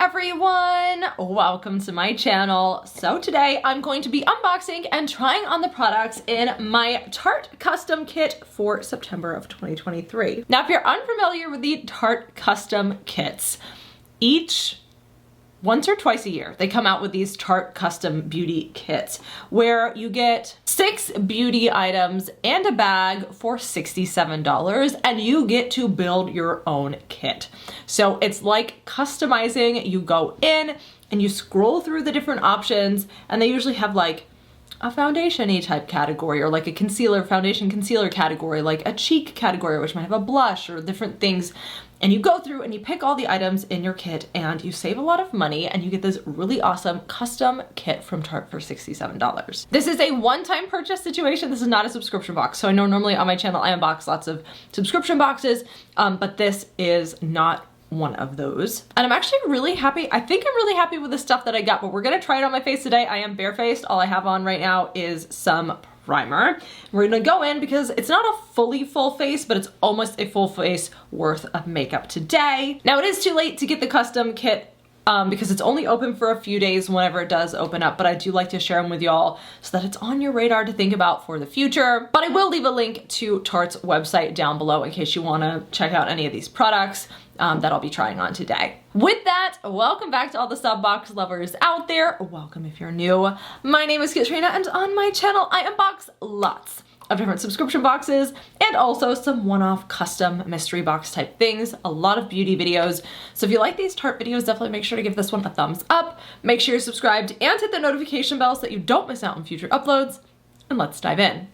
everyone, welcome to my channel. So today I'm going to be unboxing and trying on the products in my Tarte custom kit for September of 2023. Now if you're unfamiliar with the Tarte custom kits, once or twice a year, they come out with these Tarte custom beauty kits where you get 6 beauty items and a bag for $67 and you get to build your own kit. So it's like customizing. You go in and you scroll through the different options and they usually have like a foundation-y type category or like a foundation concealer category, like a cheek category which might have a blush or different things. And you go through and you pick all the items in your kit and you save a lot of money and you get this really awesome custom kit from Tarte for $67. This is a one-time purchase situation. This is not a subscription box. So I know normally on my channel I unbox lots of subscription boxes, but this is not one of those. And I'm actually really happy. I think I'm really happy with the stuff that I got, but we're gonna try it on my face today. I am barefaced. All I have on right now is some primer. We're gonna go in because it's not a fully full face, but it's almost a full face worth of makeup today. Now it is too late to get the custom kit because it's only open for a few days whenever it does open up, but I do like to share them with y'all so that it's on your radar to think about for the future. But I will leave a link to Tarte's website down below in case you wanna check out any of these products that I'll be trying on today. With that, welcome back to all the sub box lovers out there. Welcome if you're new. My name is Katrina and on my channel I unbox lots of different subscription boxes and also some one-off custom mystery box type things, a lot of beauty videos. So if you like these Tarte videos, definitely make sure to give this one a thumbs up. Make sure you're subscribed and hit the notification bell so that you don't miss out on future uploads. And let's dive in.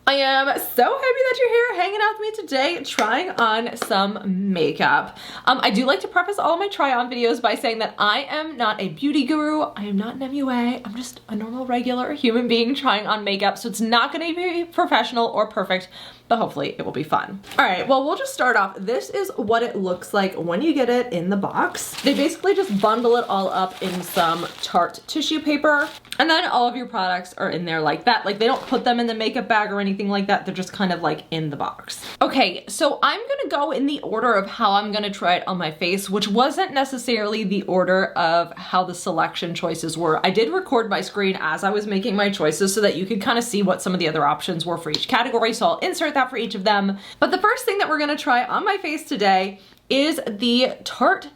I am so happy that you're here hanging out with me today trying on some makeup. I do like to preface all of my try on videos by saying that I am not a beauty guru. I am not an MUA. I'm just a normal regular human being trying on makeup. So it's not gonna be professional or perfect, but hopefully it will be fun. All right, well, we'll just start off. This is what it looks like when you get it in the box. They basically just bundle it all up in some Tarte tissue paper. And then all of your products are in there like that. Like they don't put them in the makeup bag or anything like that. They're just kind of like in the box. Okay, so I'm gonna go in the order of how I'm gonna try it on my face, which wasn't necessarily the order of how the selection choices were. I did record my screen as I was making my choices so that you could kind of see what some of the other options were for each category. So I'll insert that for each of them. But the first thing that we're gonna try on my face today is the Tarte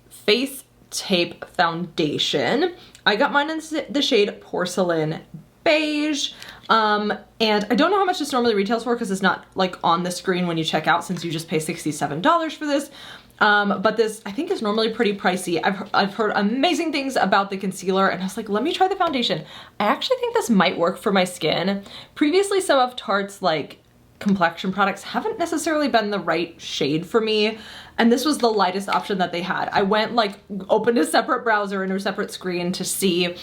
Face Tape Foundation. I got mine in the shade Porcelain Beige. And I don't know how much this normally retails for because it's not like on the screen when you check out since you just pay $67 for this. But this I think is normally pretty pricey. I've heard amazing things about the concealer and I was like, let me try the foundation. I actually think this might work for my skin. Previously, some of Tarte's like complexion products haven't necessarily been the right shade for me, and this was the lightest option that they had. I went like opened a separate browser and a separate screen to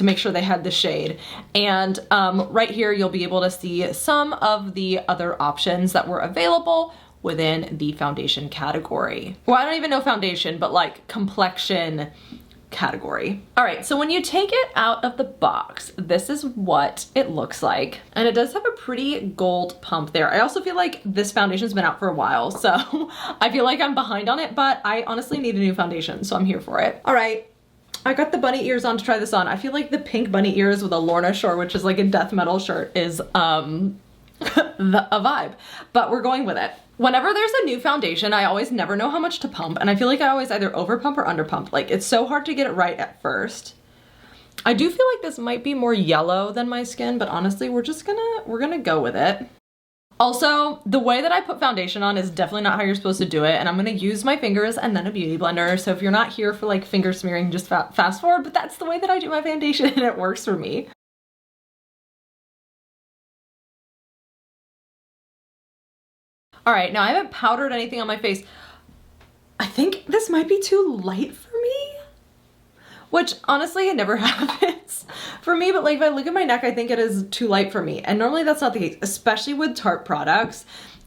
make sure they had the shade, and right here you'll be able to see some of the other options that were available within the foundation category. Well, I don't even know foundation, but like complexion category. All right, so when you take it out of the box, this is what it looks like. And it does have a pretty gold pump there. I also feel like this foundation's been out for a while, so I feel like I'm behind on it, but I honestly need a new foundation, so I'm here for it. All right, I got the bunny ears on to try this on. I feel like the pink bunny ears with a Lorna short, which is like a death metal shirt, is a vibe, but we're going with it. Whenever there's a new foundation, I always never know how much to pump, and I feel like I always either over pump or under pump. Like it's so hard to get it right at first. I do feel like this might be more yellow than my skin, but honestly, we're gonna go with it. Also, the way that I put foundation on is definitely not how you're supposed to do it, and I'm gonna use my fingers and then a beauty blender. So if you're not here for like finger smearing, just fast forward, but that's the way that I do my foundation and it works for me. All right, now I haven't powdered anything on my face. I think this might be too light for me, which honestly it never happens for me, but like if I look at my neck, I think it is too light for me. And normally that's not the case, especially with Tarte products.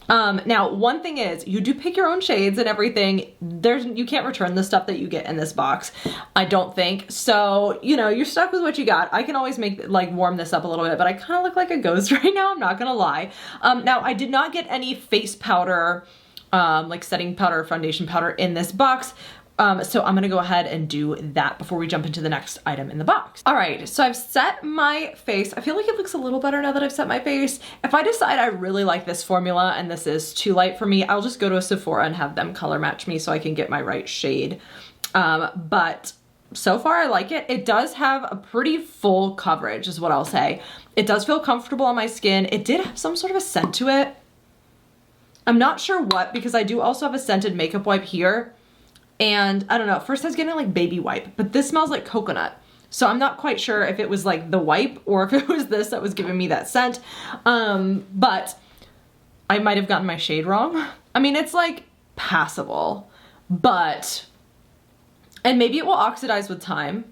Now, one thing is you do pick your own shades and everything. You can't return the stuff that you get in this box, I don't think. So, you know, you're stuck with what you got. I can always warm this up a little bit, but I kind of look like a ghost right now, I'm not gonna lie. Now, I did not get any face powder like setting powder or foundation powder in this box. So I'm gonna go ahead and do that before we jump into the next item in the box. All right, so I've set my face. I feel like it looks a little better now that I've set my face. If I decide I really like this formula and this is too light for me, I'll just go to a Sephora and have them color match me so I can get my right shade. But so far I like it. It does have a pretty full coverage is what I'll say. It does feel comfortable on my skin. It did have some sort of a scent to it. I'm not sure what, because I do also have a scented makeup wipe here. And I don't know, at first I was getting like baby wipe, but this smells like coconut. So I'm not quite sure if it was like the wipe or if it was this that was giving me that scent. But I might have gotten my shade wrong. I mean, it's like passable, but, and maybe it will oxidize with time.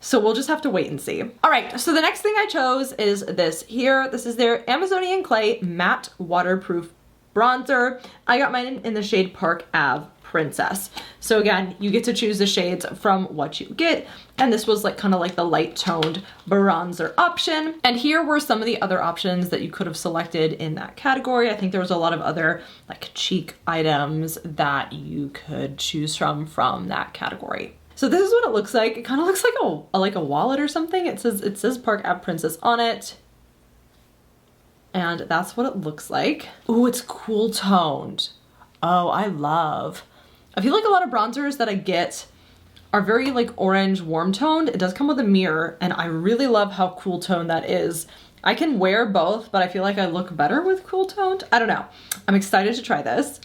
So we'll just have to wait and see. All right, so the next thing I chose is this here. This is their Amazonian Clay Matte Waterproof Bronzer. I got mine in the shade Park Ave Princess. So again, you get to choose the shades from what you get. And this was like kind of like the light toned bronzer option. And here were some of the other options that you could have selected in that category. I think there was a lot of other like cheek items that you could choose from that category. So this is what it looks like. It kind of looks like a wallet or something. It says Park Ave Princess on it. And that's what it looks like. Ooh, it's cool toned. Oh, I feel like a lot of bronzers that I get are very like orange warm toned. It does come with a mirror and I really love how cool toned that is. I can wear both, but I feel like I look better with cool toned. I don't know. I'm excited to try this.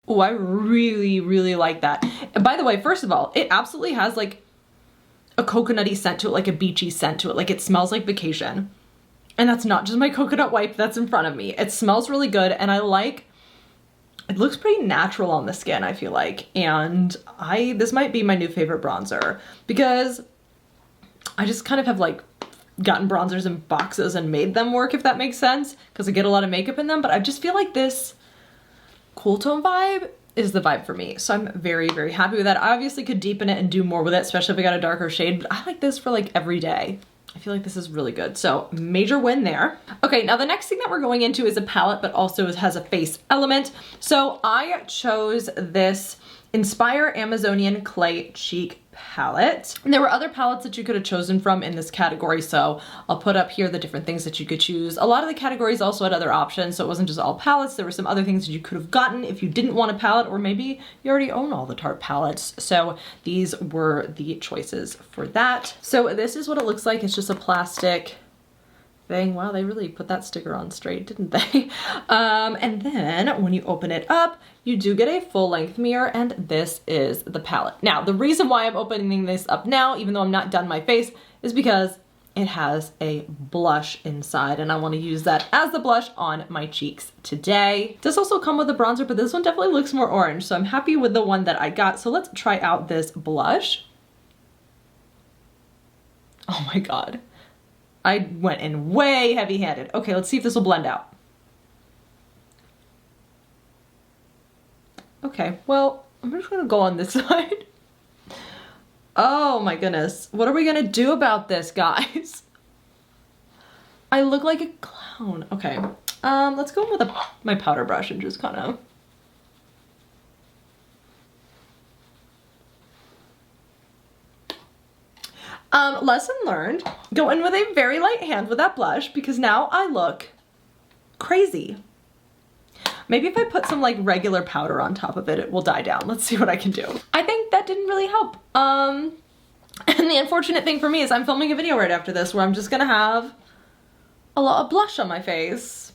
Oh, I really, really like that. And by the way, first of all, it absolutely has like a coconutty scent to it, like a beachy scent to it. Like it smells like vacation. And that's not just my coconut wipe that's in front of me. It smells really good and I like, it looks pretty natural on the skin, I feel like. And this might be my new favorite bronzer because I just kind of have like gotten bronzers in boxes and made them work, if that makes sense, because I get a lot of makeup in them, but I just feel like this cool tone vibe is the vibe for me. So I'm very, very happy with that. I obviously could deepen it and do more with it, especially if I got a darker shade, but I like this for like every day. I feel like this is really good. So major win there. Okay, now the next thing that we're going into is a palette, but also has a face element. So I chose this Inspire Amazonian Clay Cheek palette. And there were other palettes that you could have chosen from in this category. So I'll put up here the different things that you could choose. A lot of the categories also had other options. So it wasn't just all palettes. There were some other things that you could have gotten if you didn't want a palette, or maybe you already own all the Tarte palettes. So these were the choices for that. So this is what it looks like. It's just a plastic thing. Wow, they really put that sticker on straight, didn't they? And then when you open it up, you do get a full length mirror, and this is the palette. Now, the reason why I'm opening this up now, even though I'm not done my face, is because it has a blush inside, and I want to use that as the blush on my cheeks today. It does also come with a bronzer, but this one definitely looks more orange, so I'm happy with the one that I got. So let's try out this blush. Oh my God. I went in way heavy-handed. Okay, let's see if this will blend out. Okay, well, I'm just gonna go on this side. Oh my goodness. What are we gonna do about this, guys? I look like a clown. Okay, let's go in with my powder brush and just kind of... Lesson learned, go in with a very light hand with that blush, because now I look crazy. Maybe if I put some like regular powder on top of it, it will die down. Let's see what I can do. I think that didn't really help. And the unfortunate thing for me is I'm filming a video right after this where I'm just gonna have a lot of blush on my face.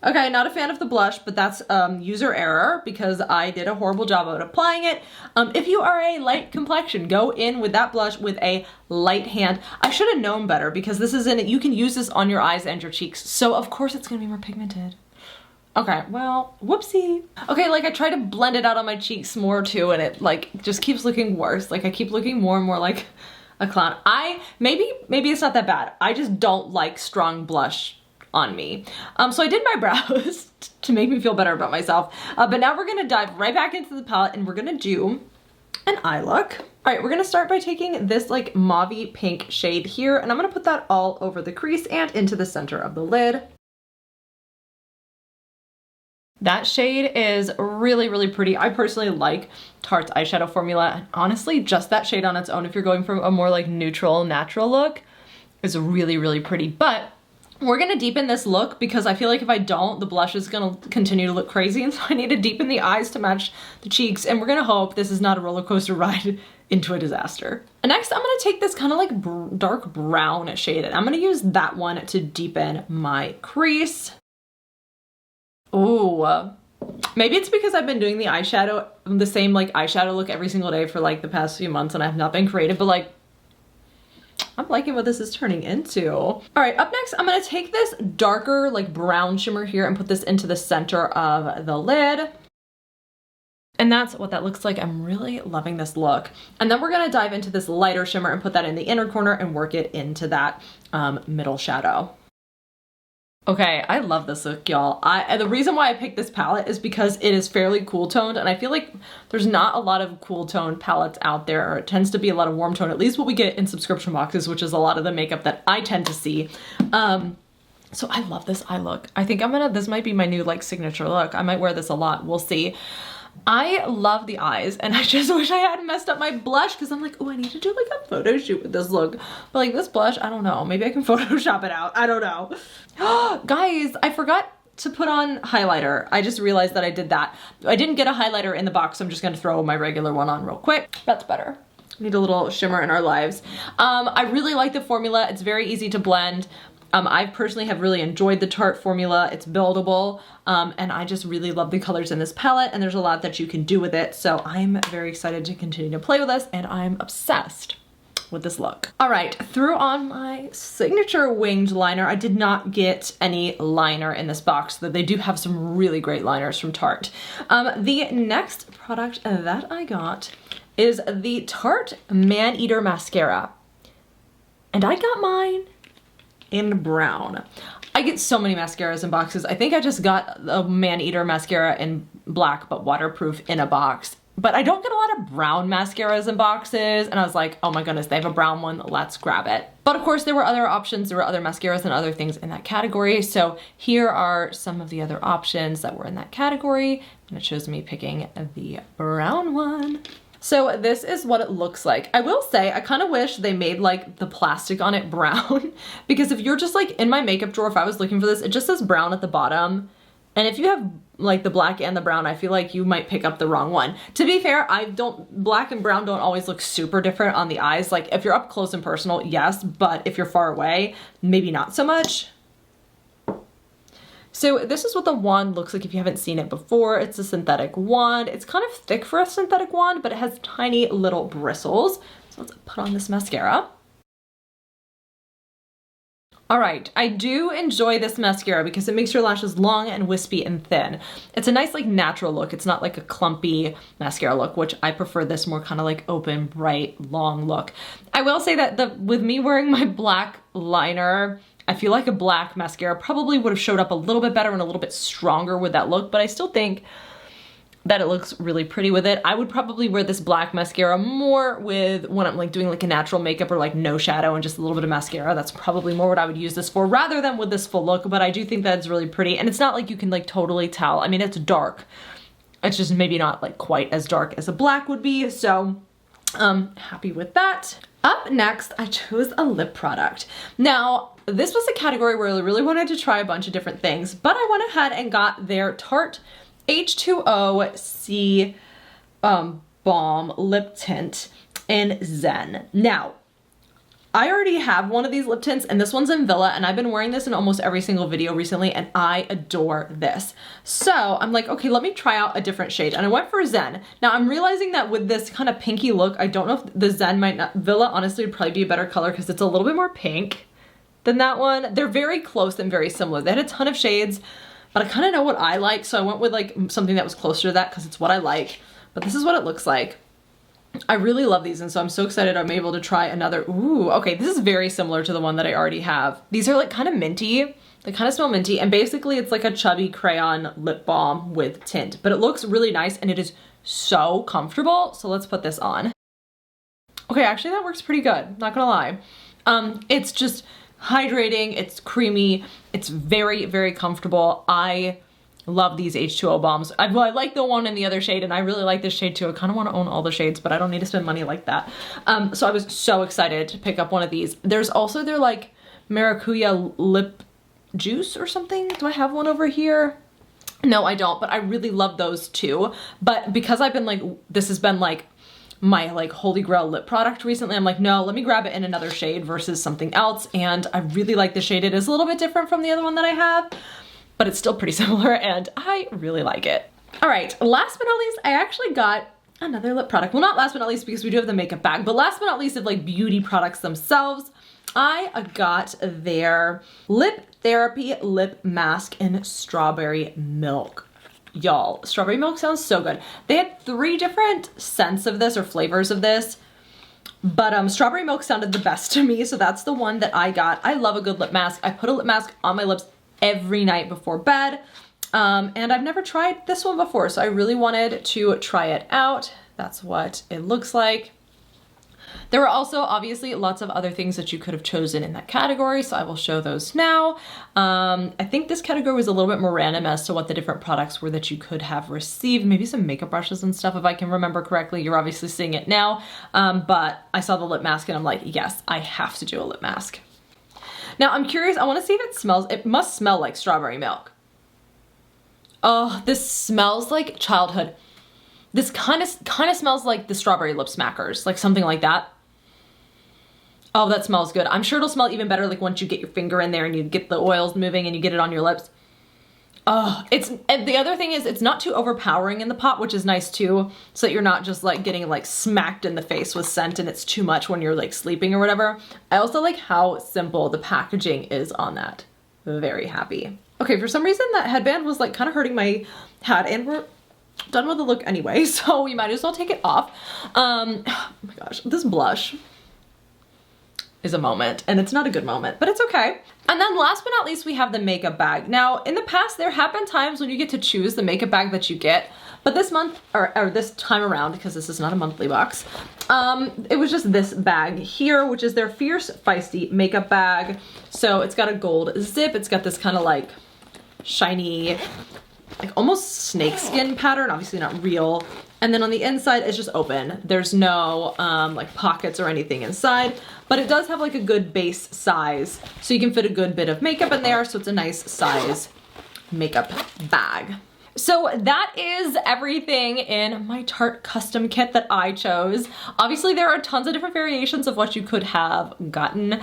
Okay, not a fan of the blush, but that's user error because I did a horrible job of applying it. If you are a light complexion, go in with that blush with a light hand. I should have known better because this is in it. You can use this on your eyes and your cheeks. So of course it's gonna be more pigmented. Okay, well, whoopsie. Okay, like I try to blend it out on my cheeks more too, and it like just keeps looking worse. Like I keep looking more and more like a clown. Maybe it's not that bad. I just don't like strong blush on me. So I did my brows to make me feel better about myself. But now we're gonna dive right back into the palette and we're gonna do an eye look. All right, we're gonna start by taking this like mauve-y pink shade here, and I'm gonna put that all over the crease and into the center of the lid. That shade is really, really pretty. I personally like Tarte's eyeshadow formula. And honestly, just that shade on its own, if you're going for a more like neutral, natural look, is really, really pretty. But we're gonna deepen this look because I feel like if I don't, the blush is gonna continue to look crazy. And so I need to deepen the eyes to match the cheeks. And we're gonna hope this is not a roller coaster ride into a disaster. And next, I'm gonna take this kind of like dark brown shade and I'm gonna use that one to deepen my crease. Ooh, maybe it's because I've been doing the same like eyeshadow look every single day for like the past few months and I've not been creative, but like, I'm liking what this is turning into. All right, up next, I'm gonna take this darker like brown shimmer here and put this into the center of the lid. And that's what that looks like. I'm really loving this look. And then we're gonna dive into this lighter shimmer and put that in the inner corner and work it into that middle shadow. Okay, I love this look, y'all. The reason why I picked this palette is because it is fairly cool toned, and I feel like there's not a lot of cool toned palettes out there, or it tends to be a lot of warm tone, at least what we get in subscription boxes, which is a lot of the makeup that I tend to see. So I love this eye look. I think this might be my new like signature look. I might wear this a lot, we'll see. I love the eyes and I just wish I hadn't messed up my blush because I'm like, oh, I need to do like a photo shoot with this look. But like this blush, I don't know. Maybe I can Photoshop it out. I don't know. Guys, I forgot to put on highlighter. I just realized that I did that. I didn't get a highlighter in the box, so I'm just gonna throw my regular one on real quick. That's better. Need a little shimmer in our lives. I really like the formula. It's very easy to blend. I personally have really enjoyed the Tarte formula. It's buildable, and I just really love the colors in this palette, and there's a lot that you can do with it. So I'm very excited to continue to play with this, and I'm obsessed with this look. All right, threw on my signature winged liner. I did not get any liner in this box, though they do have some really great liners from Tarte. The next product that I got is the Tarte Man-Eater Mascara, and I got mine in brown. I get so many mascaras in boxes. I think I just got a Man-Eater mascara in black but waterproof in a box. But I don't get a lot of brown mascaras in boxes, and I was like, oh my goodness, they have a brown one, let's grab it. But of course there were other options, there were other mascaras and other things in that category. So here are some of the other options that were in that category, and it shows me picking the brown one. So this is what it looks like. I will say, I kind of wish they made like the plastic on it brown because if you're just like in my makeup drawer, if I was looking for this, it just says brown at the bottom. And if you have like the black and the brown, I feel like you might pick up the wrong one. To be fair, black and brown don't always look super different on the eyes. Like if you're up close and personal, yes, but if you're far away, maybe not so much. So this is what the wand looks like if you haven't seen it before. It's a synthetic wand. It's kind of thick for a synthetic wand, but it has tiny little bristles. So let's put on this mascara. All right, I do enjoy this mascara because it makes your lashes long and wispy and thin. It's a nice like natural look. It's not like a clumpy mascara look, which I prefer this more kind of like open, bright, long look. I will say that with me wearing my black liner, I feel like a black mascara probably would have showed up a little bit better and a little bit stronger with that look, but I still think that it looks really pretty with it. I would probably wear this black mascara more with when I'm like doing like a natural makeup or like no shadow and just a little bit of mascara. That's probably more what I would use this for rather than with this full look, but I do think that's really pretty. And it's not like you can like totally tell. I mean, it's dark. It's just maybe not like quite as dark as a black would be. So happy with that. Up next, I chose a lip product. Now, this was a category where I really wanted to try a bunch of different things, but I went ahead and got their Tarte H2O C Balm Lip Tint in Zen. Now, I already have one of these lip tints, and this one's in Villa, and I've been wearing this in almost every single video recently, and I adore this. So I'm like, okay, let me try out a different shade, and I went for Zen. Now I'm realizing that with this kind of pinky look, I don't know if the Zen might not, Villa honestly would probably be a better color because it's a little bit more pink than that one. They're very close and very similar. They had a ton of shades, but I kind of know what I like, so I went with like something that was closer to that because it's what I like. But this is what it looks like. I really love these, and so I'm so excited I'm able to try another. Ooh, okay, this is very similar to the one that I already have. These are like kind of minty. They kind of smell minty, and basically it's like a chubby crayon lip balm with tint, but it looks really nice and it is so comfortable. So let's put this on. Okay, actually that works pretty good, not gonna lie. It's just hydrating, it's creamy, it's very, very comfortable. I Love these H2O bombs. I like the one in the other shade, and I really like this shade too. I kind of want to own all the shades, but I don't need to spend money like that. So I was so excited to pick up one of these. There's also their like maracuya lip juice or something. Do I have one over here? No, I don't, but I really love those too. But because I've been like, this has been like my like holy grail lip product recently, I'm like, no, let me grab it in another shade versus something else. And I really like the shade. It is a little bit different from the other one that I have, but it's still pretty similar and I really like it. All right, last but not least, I actually got another lip product. Well, not last but not least because we do have the makeup bag, but last but not least of like beauty products themselves, I got their Lip Therapy Lip Mask in Strawberry Milk. Y'all, strawberry milk sounds so good. They had 3 different scents of this or flavors of this, but strawberry milk sounded the best to me, so that's the one that I got. I love a good lip mask. I put a lip mask on my lips every night before bed, and I've never tried this one before, so I really wanted to try it out. That's what it looks like. There were also obviously lots of other things that you could have chosen in that category, so I will show those now. I think this category was a little bit more random as to what the different products were that you could have received. Maybe some makeup brushes and stuff if I can remember correctly. You're obviously seeing it now, but I saw the lip mask and I'm like, yes, I have to do a lip mask. Now I'm curious, I want to see if it smells, it must smell like strawberry milk. Oh, this smells like childhood. This kind of smells like the strawberry lip smackers, like something like that. Oh, that smells good. I'm sure it'll smell even better like once you get your finger in there and you get the oils moving and you get it on your lips. Oh, and the other thing is it's not too overpowering in the pot, which is nice too, so that you're not just like getting like smacked in the face with scent and it's too much when you're like sleeping or whatever. I also like how simple the packaging is on that. Very happy. Okay, for some reason that headband was like kind of hurting my head, and we're done with the look anyway, so we might as well take it off. Oh my gosh, this blush is a moment, and it's not a good moment, but it's okay. And then last but not least, we have the makeup bag. Now, in the past, there have been times when you get to choose the makeup bag that you get, but this month, or this time around, because this is not a monthly box, it was just this bag here, which is their Fierce Feisty makeup bag. So it's got a gold zip, it's got this kind of like shiny, like almost snakeskin pattern, obviously not real. And then on the inside, it's just open. There's no like pockets or anything inside, but it does have like a good base size. So you can fit a good bit of makeup in there. So it's a nice size makeup bag. So that is everything in my Tarte custom kit that I chose. Obviously there are tons of different variations of what you could have gotten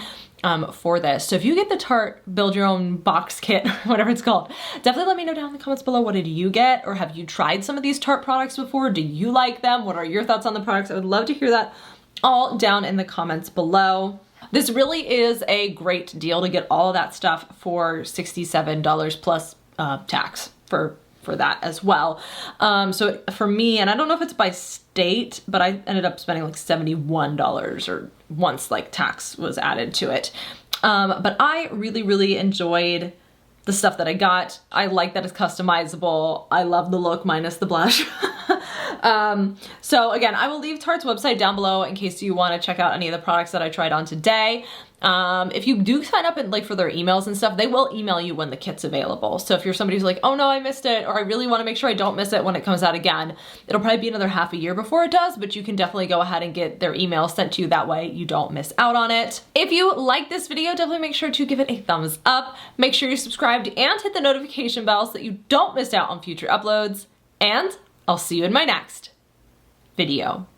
for this. So if you get the Tarte build your own box kit, whatever it's called, definitely let me know down in the comments below, what did you get? Or have you tried some of these Tarte products before? Do you like them? What are your thoughts on the products? I would love to hear that all down in the comments below. This really is a great deal to get all of that stuff for $67 plus tax for that as well. So for me, and I don't know if it's by state, but I ended up spending like $71 or once like tax was added to it. But I really, really enjoyed the stuff that I got. I like that it's customizable. I love the look minus the blush. So again, I will leave Tarte's website down below in case you want to check out any of the products that I tried on today. If you do sign up and like for their emails and stuff, they will email you when the kit's available. So if you're somebody who's like, oh no, I missed it, or I really want to make sure I don't miss it when it comes out again, it'll probably be another half a year before it does, but you can definitely go ahead and get their email sent to you. That way you don't miss out on it. If you like this video, definitely make sure to give it a thumbs up. Make sure you're subscribed and hit the notification bell so that you don't miss out on future uploads. And I'll see you in my next video.